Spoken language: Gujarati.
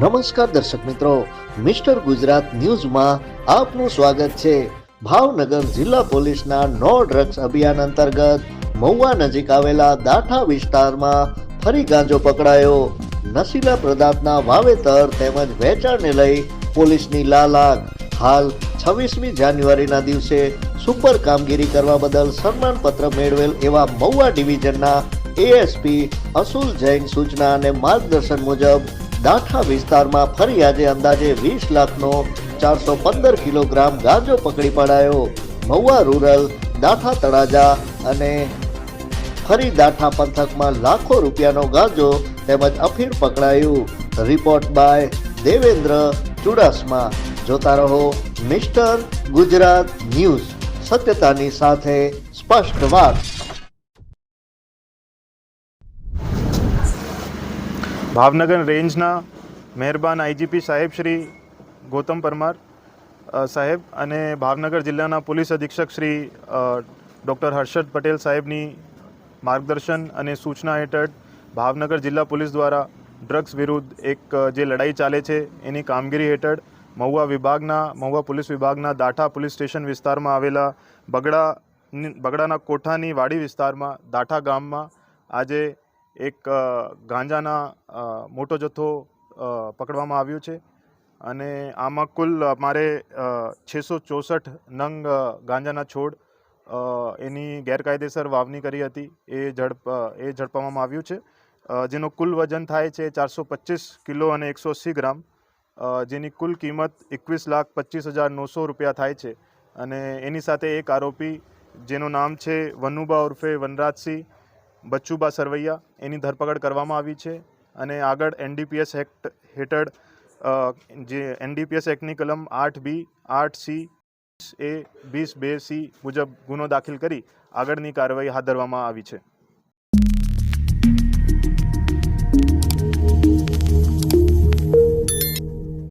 નમસ્કાર દર્શક મિત્રો, મિસ્ટર ગુજરાત ન્યૂઝમાં આપનું સ્વાગત છે। ભાવનગર જિલ્લા પોલીસના નો ડ્રગ્સ અભિયાન અંતર્ગત મહુવા નજીક આવેલા દાઠા વિસ્તારમાં ફરી ગાંજો પકડાયો। નશીલા પદાર્થના વાવેતર તેમજ વેચાણને લઈ પોલીસની લાલાક। હાલ 26મી જાન્યુઆરીના દિવસે સુપર કામગીરી કરવા બદલ સન્માનપત્ર મેળવેલ એવા મહુવા ડિવિઝનના એએસપી અસુલ જૈન સૂચના અને માર્ગદર્શન મુજબ દાઠા વિસ્તારમાં ફરી આજે અંદાજે 20 લાખનો 415 કિલોગ્રામ ગાંજો પકડી પડાયો। મહુવા રૂરલ, દાઠા તળાજા અને ફરી દાઠા પંથકમાં લાખો રૂપિયાનો ગાંજો તેમજ અફીણ પકડાયું। Report by Devendra Chudasama. જોતા રહો મિસ્ટર ગુજરાત ન્યૂઝ, સત્યતાની સાથે સ્પષ્ટ વાત। ભાવનગર રેન્જના મહેરબાન આઈજીપી સાહેબ શ્રી ગૌતમ પરમાર સાહેબ અને ભાવનગર જિલ્લાના પોલીસ અધિક્ષક શ્રી ડૉક્ટર હર્ષદ પટેલ સાહેબની માર્ગદર્શન અને સૂચના હેઠળ ભાવનગર જિલ્લા પોલીસ દ્વારા ડ્રગ્સ વિરુદ્ધ એક જે લડાઈ ચાલે છે એની કામગીરી હેઠળ મહુવા પોલીસ વિભાગના દાઠા પોલીસ સ્ટેશન વિસ્તારમાં આવેલા બગડાના કોઠાની વાડી વિસ્તારમાં દાઠા ગામમાં આજે એક ગાંજાના મોટો જથ્થો પકડવામાં આવ્યો છે અને આમાં કુલ અમારે 664 નંગ ગાંજાના છોડ એની ગેરકાયદેસર વાવણી કરી હતી એ ઝડપવામાં આવ્યું છે, જેનો કુલ વજન થાય છે 425 કિલો અને 180 ગ્રામ, જેની કુલ કિંમત 21,25,900 રૂપિયા થાય છે। અને એની સાથે એક આરોપી જેનું નામ છે વનુબા ઉર્ફે વનરાજસિંહ બચ્ચુબા સરવૈયા, એની ધરપકડ કરવામાં આવી છે અને આગળ એનડીપીએસ એક્ટ હેઠળ જે એનડીપીએસ એક્ટની કલમ 8B, 8C, A, 20(2)C મુજબ ગુનો દાખલ કરી આગળની કાર્યવાહી હાથ ધરવામાં આવી છે।